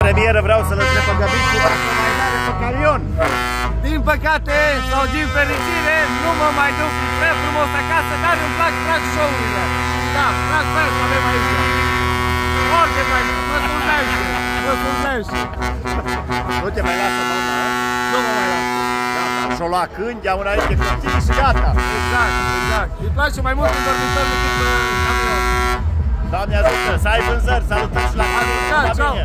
premieră vreau să lăsăm pe Găbișcu, dar să mai mare pe camion. Din păcate sau din fericire, nu mă mai duc prea frumos acasă, dar îmi plac show-urile. Da, trag fel să avem aici. Foarte fain, mă surnește, mă surnește. Nu te mai lasă, doamna, a? Nu mă mai lasă. Gata, și-o lua cângea înainte cu tine și gata. Exact, exact. Îi place mai mult în dormitor decât pe camion. Doamne ajută, să ai vânzări, salutări și la Da, ciao.